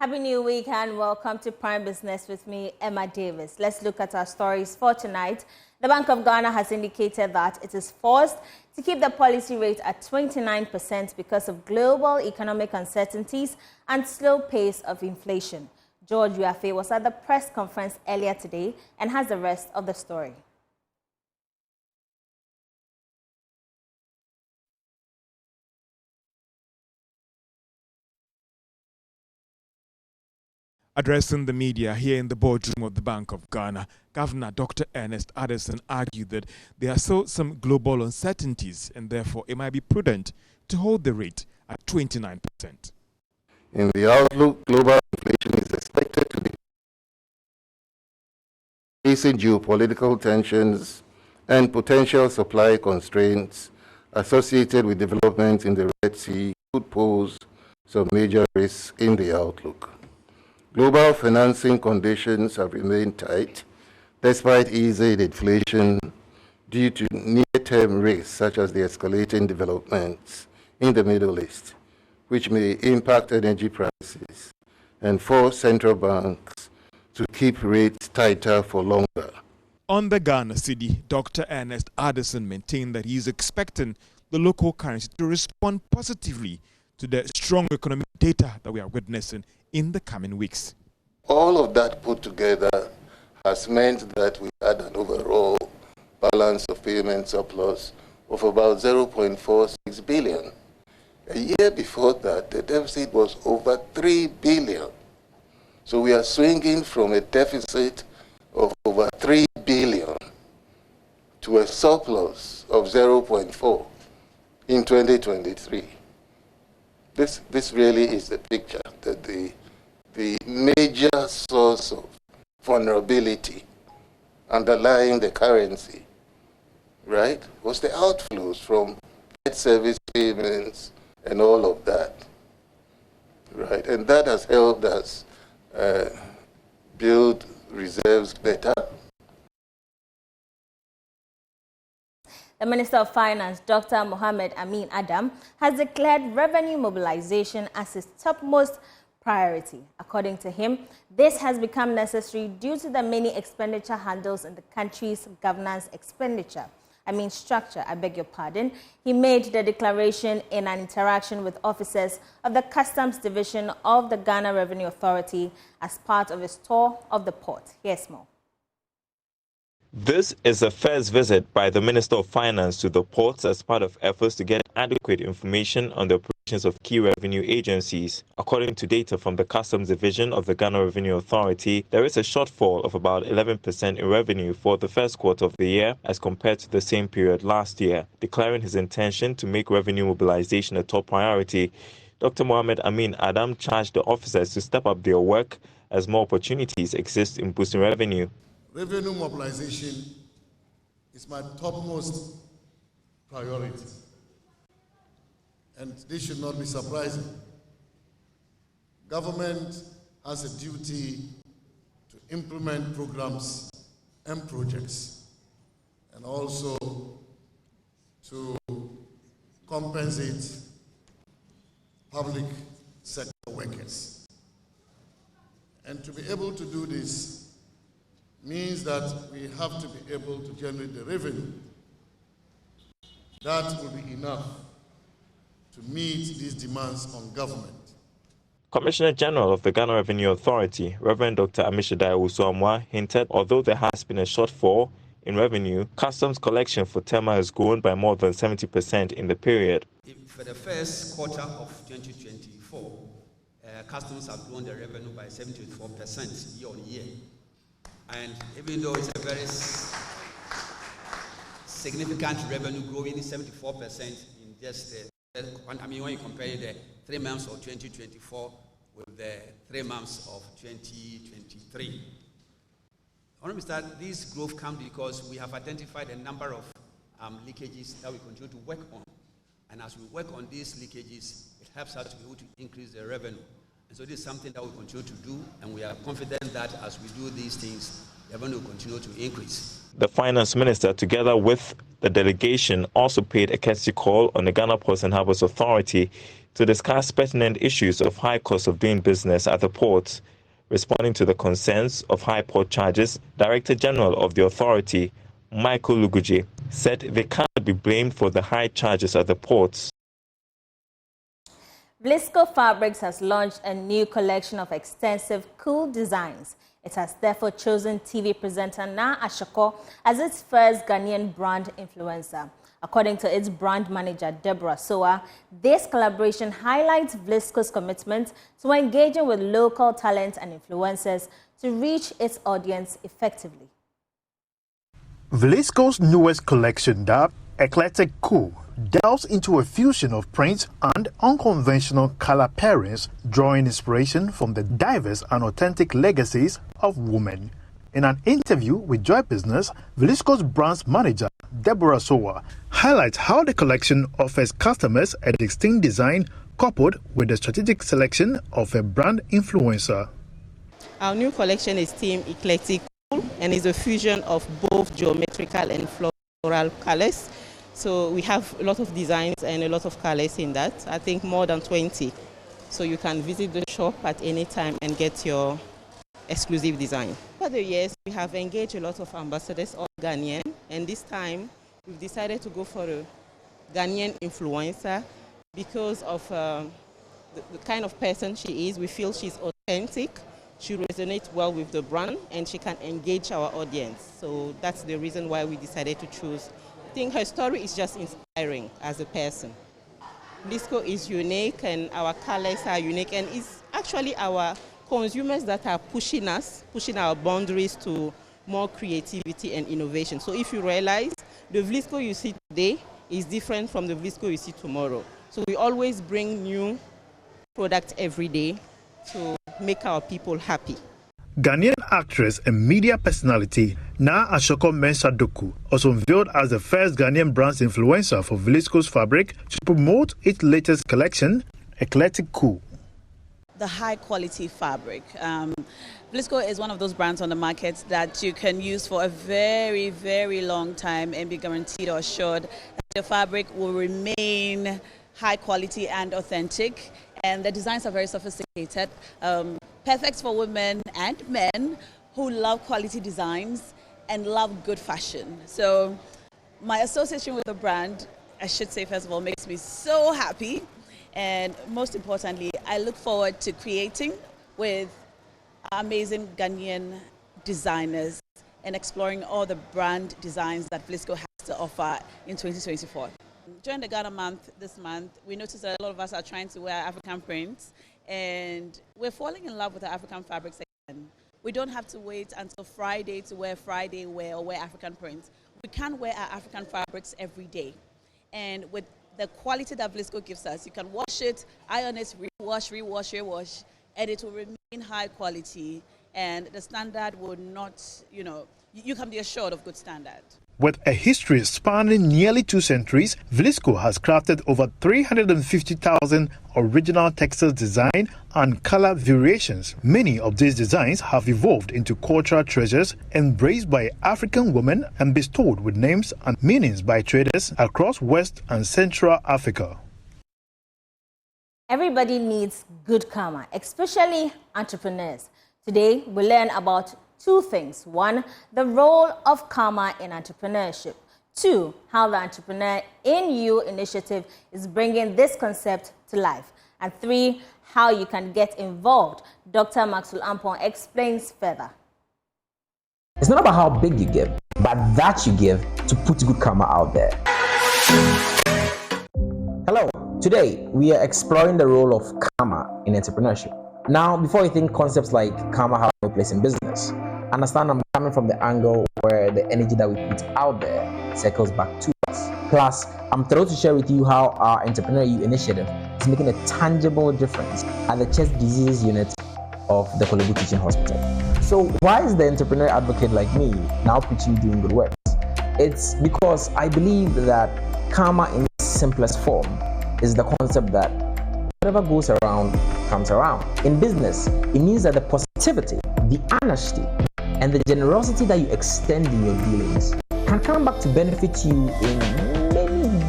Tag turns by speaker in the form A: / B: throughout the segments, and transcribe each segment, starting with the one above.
A: Happy New Week and welcome to Prime Business with me, Emma Davis. Let's look at our stories for tonight. The Bank of Ghana has indicated that it is forced to keep the policy rate at 29% because of global economic uncertainties and slow pace of inflation. George Uafe was at the press conference earlier today and has the rest of the story.
B: Addressing the media here in the boardroom of the Bank of Ghana, Governor Dr. Ernest Addison argued that there are still some global uncertainties and therefore it might be prudent to hold the rate at 29%.
C: In the outlook, global inflation is expected to be facing geopolitical tensions and potential supply constraints associated with developments in the Red Sea could pose some major risks in the outlook. Global financing conditions have remained tight despite easing inflation due to near-term risks such as the escalating developments in the Middle East, which may impact energy prices and force central banks to keep rates tighter for longer.
B: On the Ghana cedi, Dr. Ernest Addison maintained that he is expecting the local currency to respond positively to the strong economic data that we are witnessing in the coming weeks.
C: All of that put together has meant that we had an overall balance of payment surplus of about 0.46 billion. A year before that, the deficit was over 3 billion. So we are swinging from a deficit of over 3 billion to a surplus of 0.4 in 2023. This really is the picture that the major source of vulnerability underlying the currency, right, was the outflows from debt service payments and all of that, right? And that has helped us build reserves better.
A: The Minister of Finance, Dr. Mohamed Amin Adam, has declared revenue mobilization as his topmost priority. According to him, this has become necessary due to the many expenditure handles in the country's governance structure. I beg your pardon. He made the declaration in an interaction with officers of the Customs Division of the Ghana Revenue Authority as part of his tour of the port. Here's more.
D: This is the first visit by the Minister of Finance to the ports as part of efforts to get adequate information on the operations of key revenue agencies. According to data from the Customs Division of the Ghana Revenue Authority, there is a shortfall of about 11% in revenue for the first quarter of the year as compared to the same period last year. Declaring his intention to make revenue mobilization a top priority, Dr. Mohamed Amin Adam charged the officers to step up their work as more opportunities exist in boosting revenue.
E: Revenue mobilization is my topmost priority, and this should not be surprising. Government has a duty to implement programs and projects, and also to compensate public sector workers. And to be able to do this means that we have to be able to generate the revenue that will be enough to meet these demands on government.
D: Commissioner General of the Ghana Revenue Authority, Reverend Dr. Amishadai Usuamwa, hinted although there has been a shortfall in revenue, customs collection for Tema has grown by more than 70% in the period.
F: For the first quarter of 2024, customs have grown the revenue by 74% year on year. And even though it's a very significant revenue growing 74% in just when you compare the 3 months of 2024 with the 3 months of 2023. I want to start, this growth comes because we have identified a number of leakages that we continue to work on. And as we work on these leakages, it helps us to be able to increase the revenue. And so this is something that we continue to do, and we are confident that as we do these things, the revenue will continue to increase.
D: The finance minister, together with the delegation, also paid a courtesy call on the Ghana Ports and Harbours Authority to discuss pertinent issues of high cost of doing business at the ports. Responding to the concerns of high port charges, Director General of the authority, Michael Luguje, said they cannot be blamed for the high charges at the ports.
A: Blisco Fabrics has launched a new collection of extensive cool designs. It has therefore chosen TV presenter Na Ashoko as its first Ghanaian brand influencer. According to its brand manager, Deborah Soa, this collaboration highlights Blisco's commitment to engaging with local talents and influencers to reach its audience effectively.
G: Blisco's newest collection, dubbed Eclectic Cool, delves into a fusion of prints and unconventional color pairings, drawing inspiration from the diverse and authentic legacies of women. In an interview with Joy Business, Blisco's brand manager, Deborah Soa, highlights how the collection offers customers a distinct design coupled with the strategic selection of a brand influencer.
H: Our new collection is themed Eclectic Cool and is a fusion of both geometrical and floral colors. So we have a lot of designs and a lot of colors in that. I think more than 20. So you can visit the shop at any time and get your exclusive design. Over the years, we have engaged a lot of ambassadors, all Ghanaian, and this time we've decided to go for a Ghanaian influencer because of the kind of person she is. We feel she's authentic, she resonates well with the brand, and she can engage our audience. So that's the reason why we decided to choose. I think her story is just inspiring as a person. Blisco is unique and our colors are unique, and it's actually our consumers that are pushing our boundaries to more creativity and innovation. So if you realize, the Blisco you see today is different from the Blisco you see tomorrow. So we always bring new products every day to make our people happy.
G: Ghanaian actress and media personality Na Ashoko Mensah-Doku also unveiled as the first Ghanaian brand influencer for Blisco's Fabric to promote its latest collection, Eclectic Cool.
I: The high quality fabric. Blisco is one of those brands on the market that you can use for a very, very long time and be guaranteed or assured that the fabric will remain high quality and authentic. And the designs are very sophisticated. Perfect for women and men who love quality designs and love good fashion. So my association with the brand, I should say first of all, makes me so happy. And most importantly, I look forward to creating with amazing Ghanaian designers and exploring all the brand designs that Blisco has to offer in 2024. During the Ghana month this month, we noticed that a lot of us are trying to wear African prints, and we're falling in love with the African fabrics again. We don't have to wait until Friday to wear Friday wear or wear African prints. We can wear our African fabrics every day. And with the quality that Blisco gives us, you can wash it, iron it, rewash, and it will remain high quality. And the standard will not, you can be assured of good standard.
G: With a history spanning nearly 2 centuries, Blisco has crafted over 350,000 original textile design and color variations. Many of these designs have evolved into cultural treasures embraced by African women and bestowed with names and meanings by traders across West and Central Africa.
A: Everybody needs good karma, especially entrepreneurs. Today, we learn about 2 things. 1, the role of karma in entrepreneurship. 2, how the Entrepreneur in You initiative is bringing this concept to life. And 3, how you can get involved. Dr. Maxwell Ampon explains further.
J: It's not about how big you give, but that you give to put good karma out there. Hello, today we are exploring the role of karma in entrepreneurship. Now, before you think concepts like karma have no place in business, understand I'm coming from the angle where the energy that we put out there circles back to us. Plus, I'm thrilled to share with you how our Entrepreneur You initiative is making a tangible difference at the chest diseases unit of the Kolebu Teaching Hospital. So why is the entrepreneur advocate like me now preaching doing good works? It's because I believe that karma in its simplest form is the concept that whatever goes around comes around. In business, it means that the positivity, the honesty, and the generosity that you extend in your dealings can come back to benefit you in many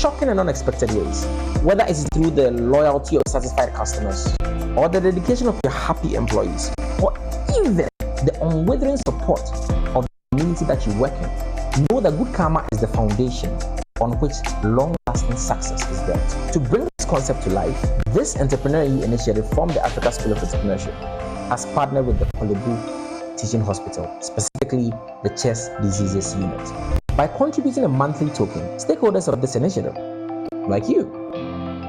J: shocking and unexpected ways. Whether it's through the loyalty of satisfied customers, or the dedication of your happy employees, or even the unwavering support of the community that you work in, know that good karma is the foundation on which long-lasting success is built. To bring this concept to life, this entrepreneurial initiative from the Africa School of Entrepreneurship has partnered with the Kolebu Teaching Hospital, specifically the Chest Diseases Unit. By contributing a monthly token, stakeholders of this initiative, like you,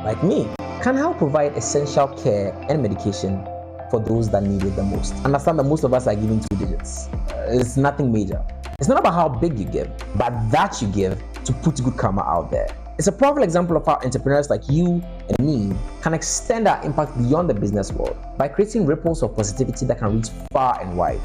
J: like me, can help provide essential care and medication for those that need it the most. Understand that most of us are giving 2 digits. It's nothing major. It's not about how big you give, but that you give to put good karma out there. It's a powerful example of how entrepreneurs like you and me can extend our impact beyond the business world by creating ripples of positivity that can reach far and wide.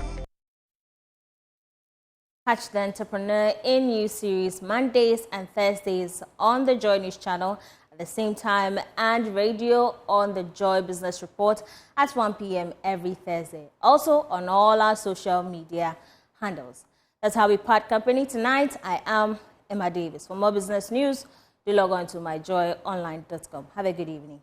A: Catch the Entrepreneur in New series Mondays and Thursdays on the Joy News channel at the same time, and radio on the Joy Business Report at 1 p.m. every Thursday. Also on all our social media handles. That's how we part company tonight. I am Emma Davis. For more business news, do log on to myjoyonline.com. Have a good evening.